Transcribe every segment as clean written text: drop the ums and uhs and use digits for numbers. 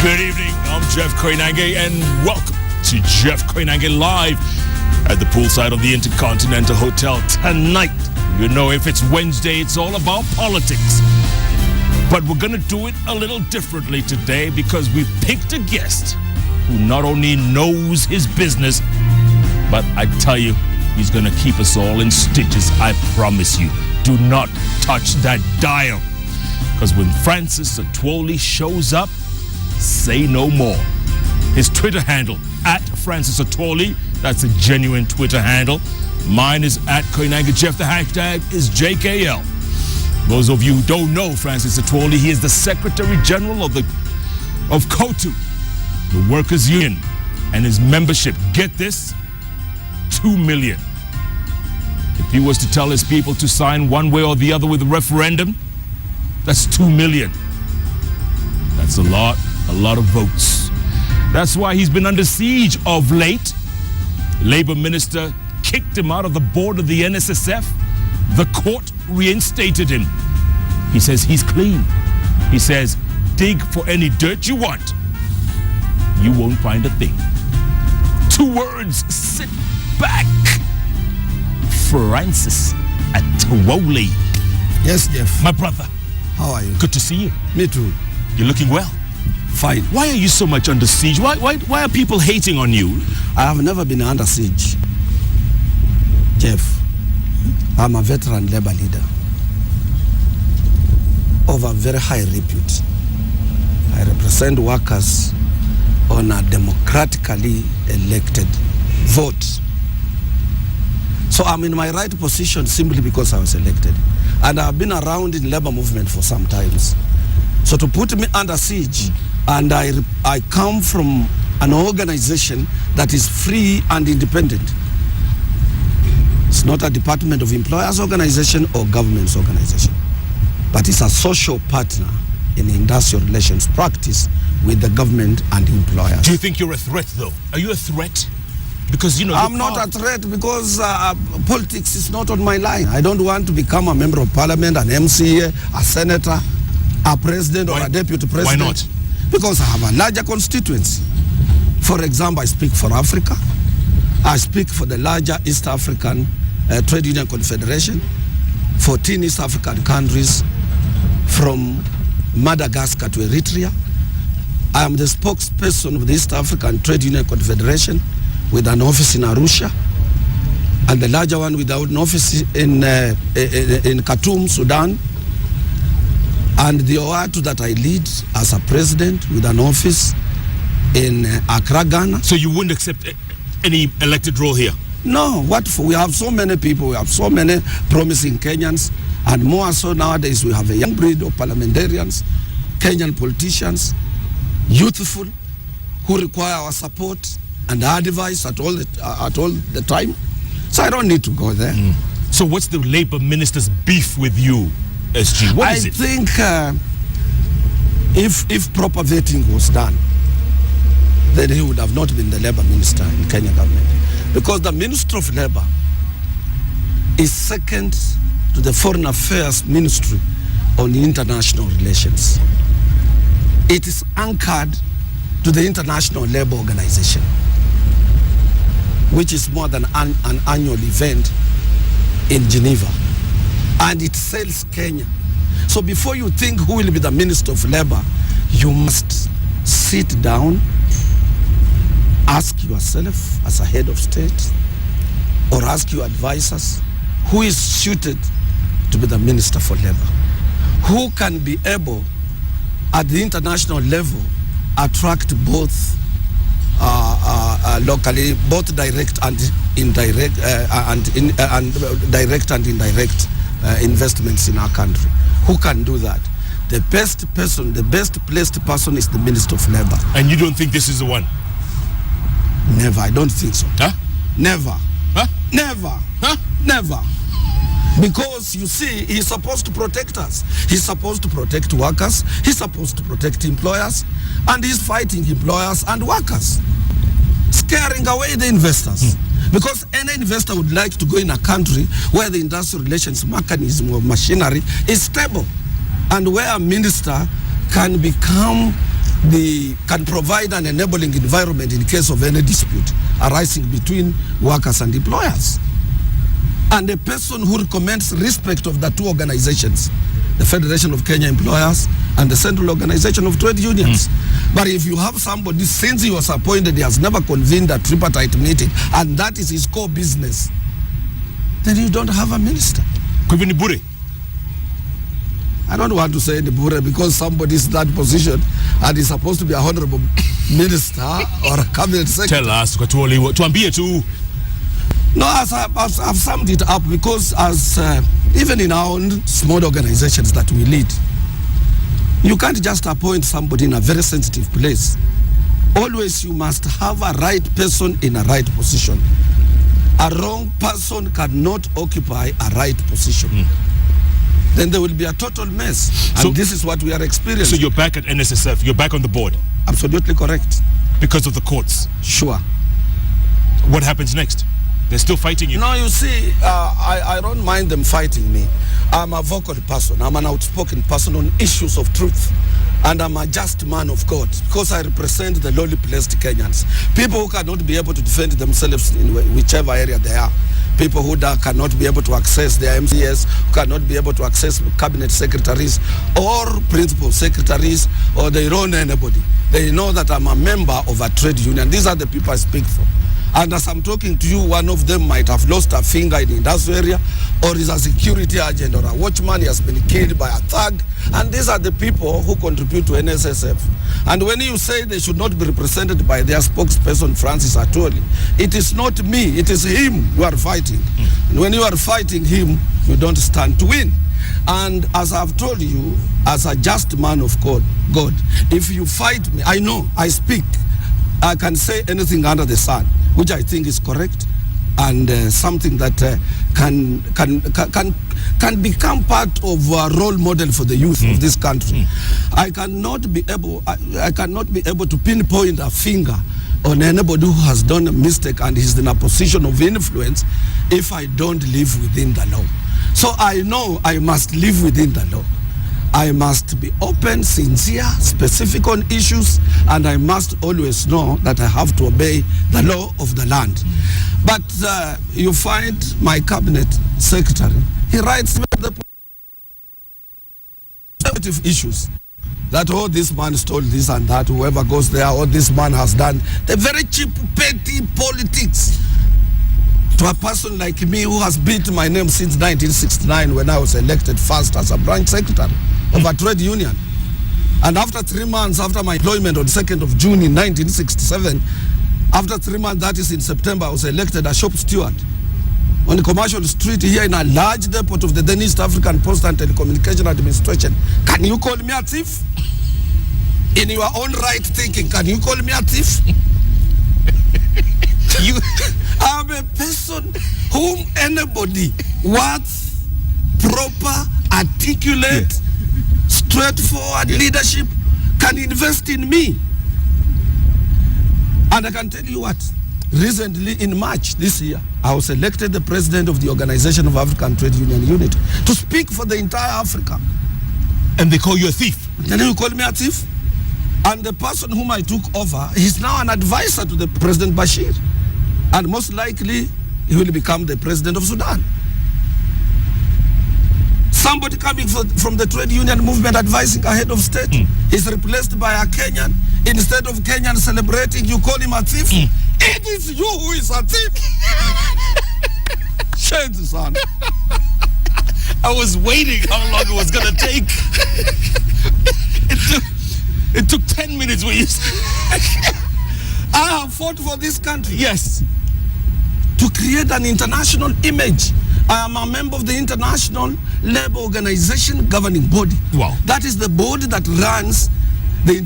Good evening, I'm Jeff Koinange and welcome to Jeff Koinange Live at the poolside of the Intercontinental Hotel tonight. You know, if it's Wednesday, it's all about politics. But we're going to do it a little differently today because we've picked a guest who not only knows his business, but I tell you, he's going to keep us all in stitches, I promise you. Do not touch that dial. Because when Francis Atwoli shows up, say no more. His Twitter handle, @Francis Atwoli, that's a genuine Twitter handle. Mine is @Koinange Jeff, the hashtag is JKL. Those of you who don't know Francis Atwoli, he is the Secretary General of KOTU, the Workers' Union, and his membership, get this, 2 million. If he was to tell his people to sign one way or the other with a referendum, that's 2 million. That's a lot of votes. That's why he's been under siege of late. Labour Minister kicked him out of the board of the NSSF. The court reinstated him. He says he's clean. He says, dig for any dirt you want. You won't find a thing. 2 words, sit back. Francis Atwoli. Yes, Jeff. My brother. How are you? Good to see you. Me too. You're looking well. Fine. Why are you so much under siege? Why are people hating on you? I have never been under siege. Jeff, I'm a veteran labor leader of a very high repute. I represent workers on a democratically elected vote. So I'm in my right position simply because I was elected. And I've been around in labor movement for some times. So to put me under siege, and I come from an organization that is free and independent. It's not a Department of Employers organization or government's organization, but it's a social partner in industrial relations practice with the government and employers. Do you think you're a threat, though? Are you a threat? Because, you know, I'm not a threat because politics is not on my line. I don't want to become a member of parliament, an MCA, a senator, a president, or a deputy president. Why not? Because I have a larger constituency. For example, I speak for Africa. I speak for the larger East African Trade Union Confederation, 14 East African countries from Madagascar to Eritrea. I am the spokesperson of the East African Trade Union Confederation with an office in Arusha, and the larger one without an office in Khartoum, Sudan, and the OATU that I lead as a president with an office in Accra, Ghana. So you wouldn't accept any elected role here? No, what for? We have so many people, we have so many promising Kenyans, and more so nowadays we have a young breed of parliamentarians, Kenyan politicians, youthful, who require our support and advice at all the time. So I don't need to go there. So what's the Labour minister's beef with you, SG? What is it? I think if proper vetting was done, then he would have not been the Labour minister in Kenya government. Because the Minister of Labour is second to the Foreign Affairs Ministry on international relations. It is anchored to the International Labour Organization, which is more than an annual event in Geneva. And it sells Kenya. So before you think who will be the Minister of Labour, you must sit down, ask yourself as a head of state, or ask your advisors, who is suited to be the Minister for Labour? Who can be able, at the international level, attract both locally, both direct and indirect, direct and indirect investments in our country? Who can do that? The best person, the best placed person is the Minister of Labour. And you don't think this is the one? Never, I don't think so. Huh? Never. Huh? Never. Huh? Never. Because you see, he's supposed to protect us. He's supposed to protect workers. He's supposed to protect employers. And he's fighting employers and workers, scaring away the investors. Because any investor would like to go in a country where the industrial relations mechanism or machinery is stable, and where a minister can become can provide an enabling environment in case of any dispute arising between workers and employers. And a person who recommends respect of the two organizations, the Federation of Kenya Employers and the Central Organization of Trade Unions. But if you have somebody, since he was appointed, he has never convened a tripartite meeting, and that is his core business, then you don't have a minister. Bure. I don't want to say Bure because somebody is in that position and is supposed to be a honorable minister or a cabinet secretary. Tell us, Atwoli, tuambie tu. No, I've summed it up because even in our own small organizations that we lead, you can't just appoint somebody in a very sensitive place. Always you must have a right person in a right position. A wrong person cannot occupy a right position. Then there will be a total mess. And this is what we are experiencing. So you're back at NSSF, you're back on the board? Absolutely correct. Because of the courts? Sure. What happens next? They're still fighting you? No, you see, I don't mind them fighting me. I'm a vocal person. I'm an outspoken person on issues of truth. And I'm a just man of God because I represent the lowly placed Kenyans. People who cannot be able to defend themselves in whichever area they are. People who cannot be able to access their MCS, who cannot be able to access cabinet secretaries or principal secretaries or their own anybody. They know that I'm a member of a trade union. These are the people I speak for. And as I'm talking to you, one of them might have lost a finger in the industrial area, or is a security agent or a watchman. He has been killed by a thug. And these are the people who contribute to NSSF. And when you say they should not be represented by their spokesperson, Francis Atwoli, it is not me, it is him you are fighting. And when you are fighting him, you don't stand to win. And as I've told you, as a just man of God, if you fight me, I know, I speak, I can say anything under the sun, which I think is correct and something that can become part of a role model for the youth of this country. I cannot be able to pinpoint a finger on anybody who has done a mistake and is in a position of influence if I don't live within the law. So I know I must live within the law. I must be open, sincere, specific on issues, and I must always know that I have to obey the law of the land. But you find my cabinet secretary, he writes the positive issues. That, oh, this man stole this and that, whoever goes there, oh, this man has done the very cheap, petty politics. To a person like me who has beat my name since 1969 when I was elected first as a branch secretary of a trade union. And after 3 months after my employment on 2nd of June in 1967, after 3 months, that is in September, I was elected a shop steward on the commercial street here in a large depot of the then East African Post and Telecommunication Administration. Can you call me a thief? In your own right thinking, can you call me a thief? I'm a person whom anybody worth, proper, articulate, straightforward leadership can invest in me. And I can tell you what, recently in March this year, I was elected the president of the Organization of African Trade Union Unit to speak for the entire Africa. And they call you a thief? Then you call me a thief? And the person whom I took over, he's now an advisor to the President Bashir. And most likely, he will become the president of Sudan. Somebody coming from the trade union movement advising a head of state is replaced by a Kenyan. Instead of Kenyan celebrating, you call him a thief. It is you who is a thief. Shame, son. I was waiting how long it was going to take. It took 10 minutes when you I have fought for this country. Yes. To create an international image. I am a member of the International Labour Organization governing body. Wow. That is the body that runs the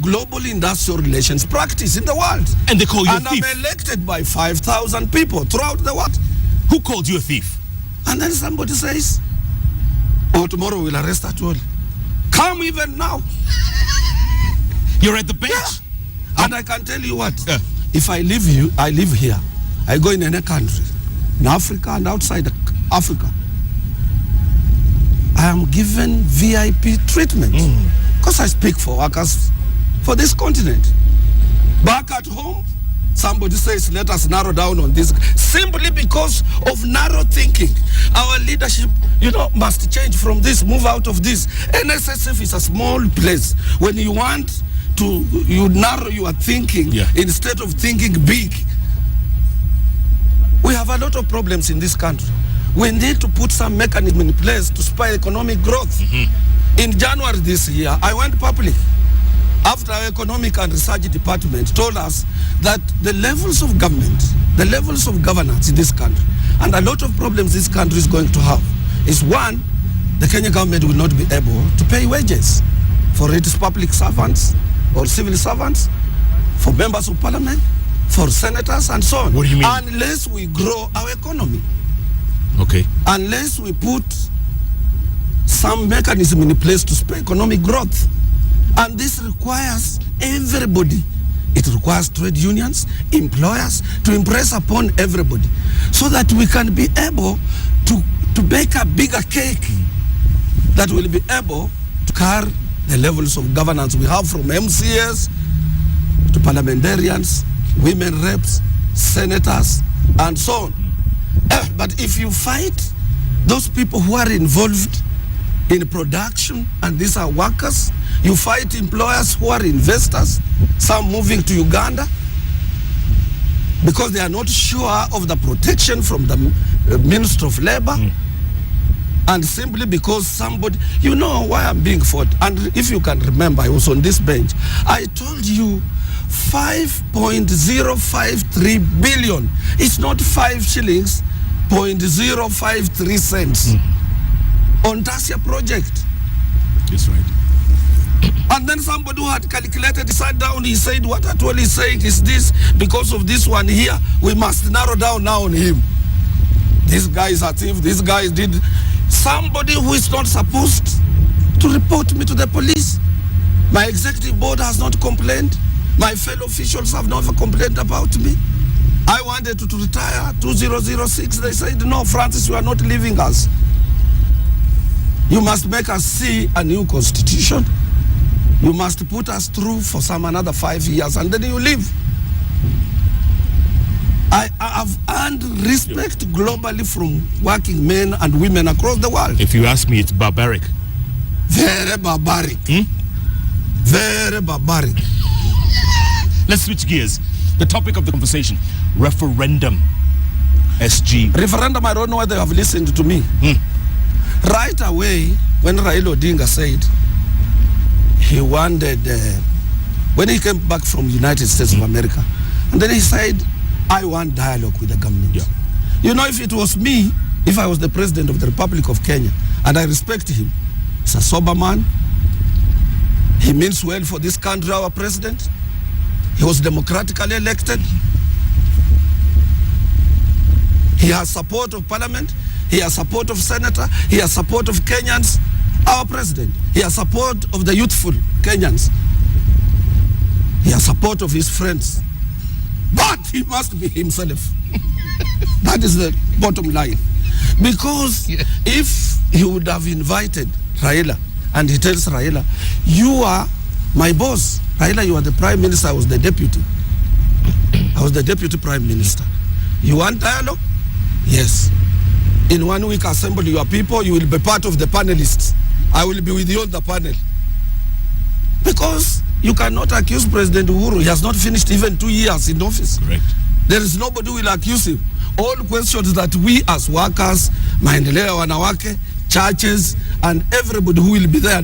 global industrial relations practice in the world. And they call you a thief. And I'm elected by 5,000 people throughout the world. Who called you a thief? And then somebody says, oh, tomorrow we'll arrest Atwoli. Come even now. You're at the bench? Yeah. And I can tell you what, if I live here, I go in any country, in Africa and outside Africa, I am given VIP treatment. Because I speak for workers, for this continent. Back at home, somebody says, let us narrow down on this. Simply because of narrow thinking. Our leadership, must change from this, move out of this. NSSF is a small place. When you want to, you narrow your thinking instead of thinking big. We have a lot of problems in this country. We need to put some mechanism in place to spur economic growth. In January this year, I went public after our economic and research department told us that the levels of government, the levels of governance in this country, and a lot of problems this country is going to have, is one, the Kenya government will not be able to pay wages for its public servants or civil servants, for members of parliament, for senators, and so on. What do you mean? Unless we grow our economy. Okay. Unless we put some mechanism in place to spur economic growth. And this requires everybody. It requires trade unions, employers, to impress upon everybody so that we can be able to bake a bigger cake that will be able to carry the levels of governance we have, from MCAs to parliamentarians, women reps, senators, and so on. But if you fight those people who are involved in production, and these are workers, you fight employers who are investors, some moving to Uganda because they are not sure of the protection from the Minister of Labor, and simply because somebody, why I'm being fought. And if you can remember, I was on this bench. I told you 5.053 billion. It's not 5 shillings, 0.053 cents on Tasia project. That's right. And then somebody who had calculated, sat down, he said, what Atwoli is saying is this, because of this one here, we must narrow down now on him. This guy is a thief, this guy did. Somebody who is not supposed to report me to the police. My executive board has not complained. My fellow officials have never complained about me. I wanted to retire 2006. They said, no, Francis, you are not leaving us. You must make us see a new constitution. You must put us through for another 5 years, and then you leave. I have earned respect globally from working men and women across the world. If you ask me, it's barbaric. Very barbaric. Very barbaric. Let's switch gears. The topic of the conversation, referendum. SG. Referendum, I don't know whether they have listened to me. Right away, when Raila Odinga said he wanted, when he came back from the United States of America, and then he said, I want dialogue with the government. If it was me, if I was the president of the Republic of Kenya, and I respect him, he's a sober man, he means well for this country, our president, he was democratically elected, he has support of parliament, he has support of senator, he has support of Kenyans, our president, he has support of the youthful Kenyans, he has support of his friends. But he must be himself. That is the bottom line. Because if he would have invited Raila, and he tells Raila, you are my boss. Raila, you are the prime minister, I was the deputy. I was the deputy prime minister. You want dialogue? Yes. In 1 week, assemble your people, you will be part of the panelists. I will be with you on the panel. Because you cannot accuse President Uhuru. He has not finished even 2 years in office. Correct. There is nobody who will accuse him. All questions that we as workers, maendeleo wanawake, churches, and everybody who will be there,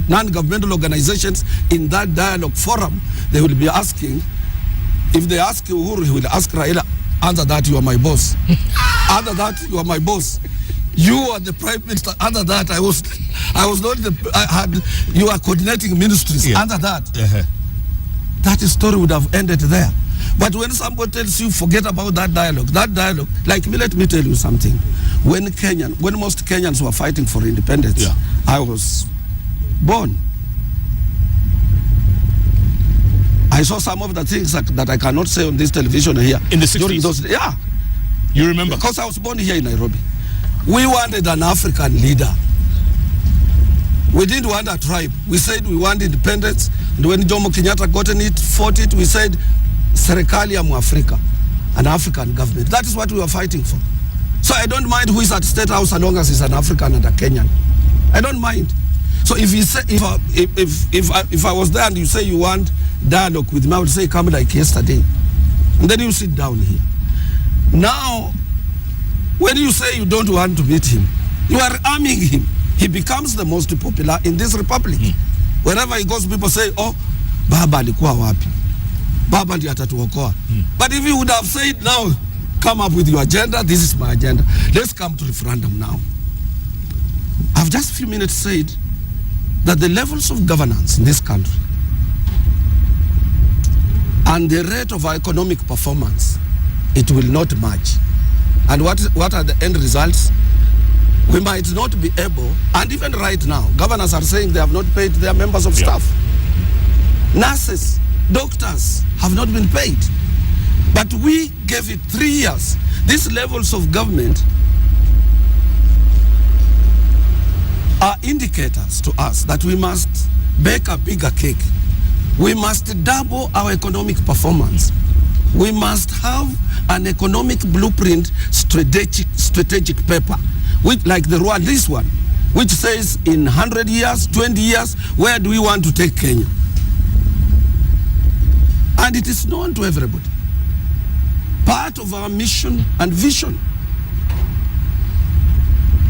non-governmental organizations in that dialogue forum, they will be asking. If they ask Uhuru, he will ask Raila, answer that, you are my boss. Answer that, you are my boss. You are the prime minister. Under that, I was not you are coordinating ministries. Under that, that story would have ended there. But when somebody tells you, forget about that dialogue, like me, let me tell you something. When most Kenyans were fighting for independence, I was born. I saw some of the things that I cannot say on this television here. In the 60s? You remember? Because I was born here in Nairobi. We wanted an African leader. We didn't want a tribe. We said we want independence And when Jomo Kenyatta gotten it, fought it, we said, Serikali ya Mwafrika, an African government. That is what we were fighting for. So I don't mind who is at State House as long as he's an African and a Kenyan. I don't mind. So if you say, if I was there and you say you want dialogue with me, I would say come like yesterday. And then you sit down here. Now, when you say you don't want to meet him, you are arming him. He becomes the most popular in this republic. Wherever he goes, people say, oh, Baba alikuwa wapi? Baba ndiye atatuokoa. But if you would have said now, come up with your agenda, this is my agenda. Let's come to referendum now. I've just a few minutes said that the levels of governance in this country and the rate of our economic performance, it will not match. And what are the end results? We might not be able, and even right now, governors are saying they have not paid their members of staff. Nurses, doctors have not been paid. But we gave it 3 years. These levels of government are indicators to us that we must bake a bigger cake. We must double our economic performance. We must have an economic blueprint strategic paper, which, like the this one, which says in 100 years, 20 years, where do we want to take Kenya? And it is known to everybody. Part of our mission and vision.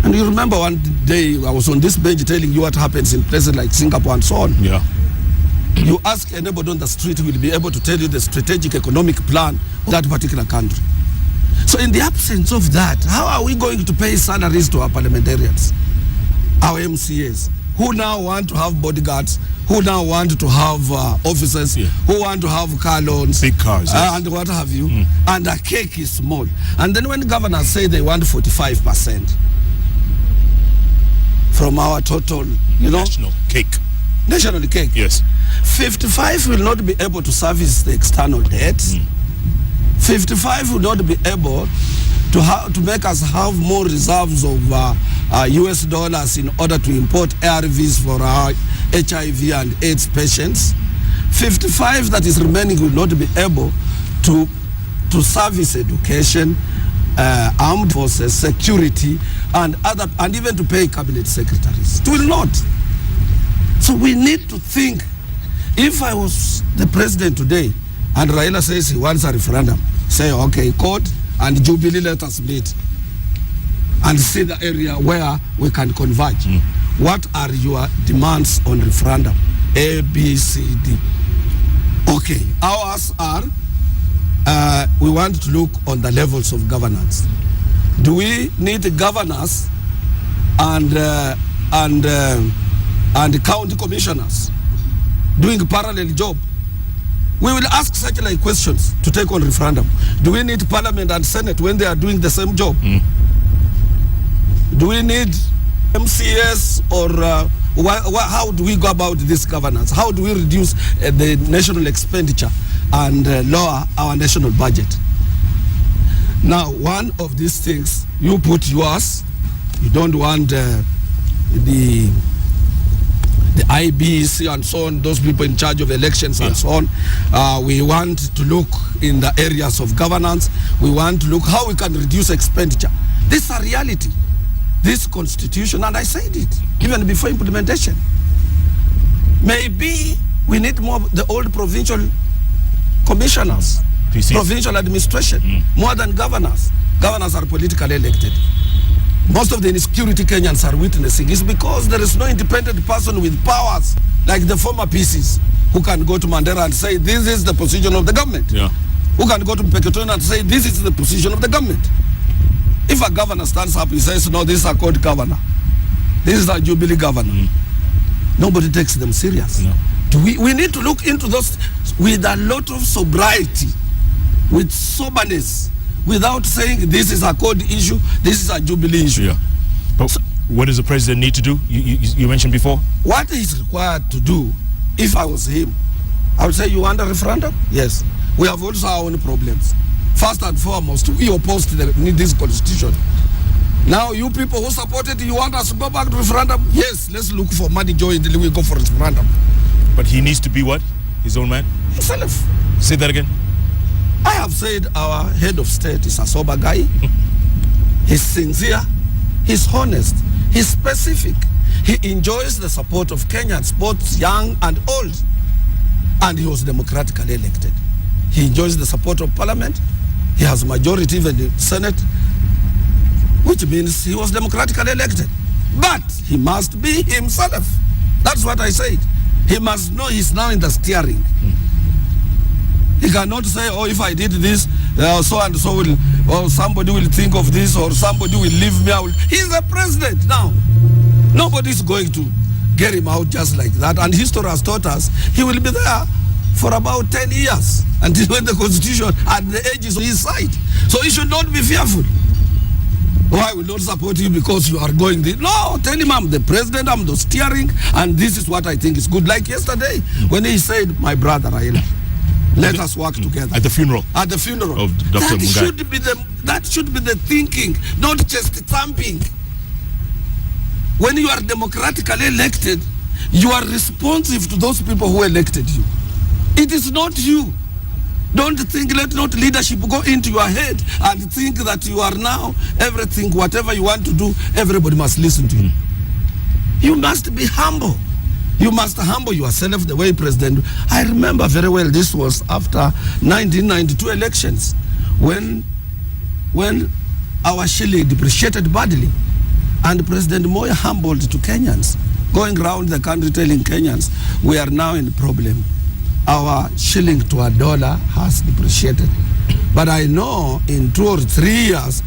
And you remember one day I was on this bench telling you what happens in places like Singapore and so on. Yeah. You ask anybody on the street who will be able to tell you the strategic economic plan of that particular country. So in the absence of that, how are we going to pay salaries to our parliamentarians, our MCAs, who now want to have bodyguards, who now want to have officers, who want to have car loans, big cars, and what have you, and the cake is small. And then when governors say they want 45% from our total, national cake. National cake. Yes. 55 will not be able to service the external debt. 55 will not be able to make us have more reserves of US dollars in order to import ARVs for our HIV and AIDS patients. 55 that is remaining will not be able to service education, armed forces, security, and even to pay cabinet secretaries. It will not. So we need to think. If I was the president today and Raila says he wants a referendum, say, okay, court and Jubilee, let us meet and see the area where we can converge. What are your demands on referendum? A, B, C, D. Okay, ours are, we want to look on the levels of governance. Do we need governors and county commissioners doing a parallel job? We will ask such like questions to take on referendum. Do we need parliament and senate when they are doing the same job? Do we need MCS or how do we go about this governance? How do we reduce the national expenditure and lower our national budget? Now, one of these things, you put yours. You don't want the IBC and so on, those people in charge of elections and so on. We want to look in the areas of governance. We want to look how we can reduce expenditure. This is a reality. This constitution, and I said it even before implementation. Maybe we need more of the old provincial commissioners, provincial administration, more than governors. Governors are politically elected. Most of the insecurity Kenyans are witnessing is because there is no independent person with powers like the former PCs who can go to Mandera and say this is the position of the government. Who can go to Peketone and say this is the position of the government. If a governor stands up, he says, no, this is a court governor. This is a Jubilee governor. Nobody takes them serious. We need to look into those with a lot of sobriety, with soberness, without saying this is a code issue, this is a Jubilee issue. But so, what does the president need to do? You mentioned before? What is required to do, if I was him, I would say, you want a referendum? Yes. We have also our own problems. First and foremost, we opposed this constitution. Now, you people who supported, you want us to go back to referendum? Yes, let's look for money jointly, we go for referendum. But he needs to be what? His own man? Himself. Say that again. I have said our head of state is a sober guy. He's sincere. He's honest. He's specific. He enjoys the support of Kenyans, both young and old. And he was democratically elected. He enjoys the support of parliament. He has majority in the Senate, which means he was democratically elected. But he must be himself. That's what I said. He must know he's now in the steering. He cannot say, oh, if I did this, so and so will, or somebody will think of this, or somebody will leave me out. He's the president now. Nobody's going to get him out just like that. And history has taught us he will be there for about 10 years until when the constitution and the age is on his side. So he should not be fearful. Oh, I will not support you because you are going this. No, tell him I'm the president, I'm the steering, and this is what I think is good. Like yesterday, when he said, my brother Raila, let us work together. At the funeral? At the funeral. Of Dr. Mungai. That should be the thinking, not just thumping. When you are democratically elected, you are responsive to those people who elected you. It is not you. Don't think, let not leadership go into your head and think that you are now everything, whatever you want to do, everybody must listen to you. You must be humble. You must humble yourself the way President... I remember very well, this was after 1992 elections, when our shilling depreciated badly, and President Moi humbled to Kenyans, going around the country telling Kenyans, we are now in a problem. Our shilling to a dollar has depreciated. But I know in 2 or 3 years,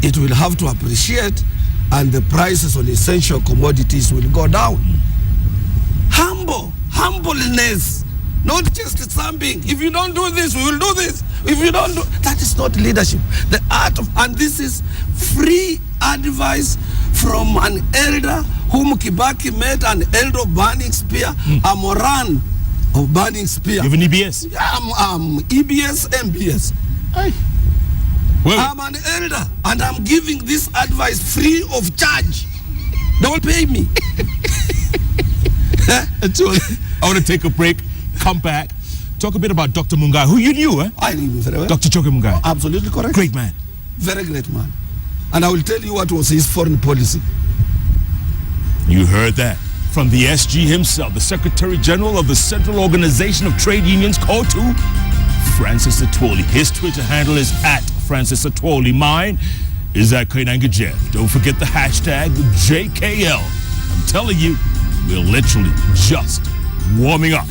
it will have to appreciate, and the prices on essential commodities will go down. Humbleness, not just thumping. If you don't do this, we will do this. If you don't do, that is not leadership. The art of, and this is free advice from an elder whom Kibaki met, an elder of burning spear, a Moran of burning spear. You have an EBS? I'm EBS, MBS. I'm an elder, and I'm giving this advice free of charge. Don't pay me. I want to take a break, come back, talk a bit about Dr. Mungai, who you knew, eh? I knew him very well. Dr. Choke Mungai. Oh, absolutely correct. Great man. Very great man. And I will tell you what was his foreign policy. You heard that from the SG himself, the Secretary General of the Central Organization of Trade Unions, COTU, Francis Atwoli. His Twitter handle is @FrancisAtwoli. Mine is @Koinange Jeff. Don't forget the hashtag JKL. I'm telling you, we're literally just warming up.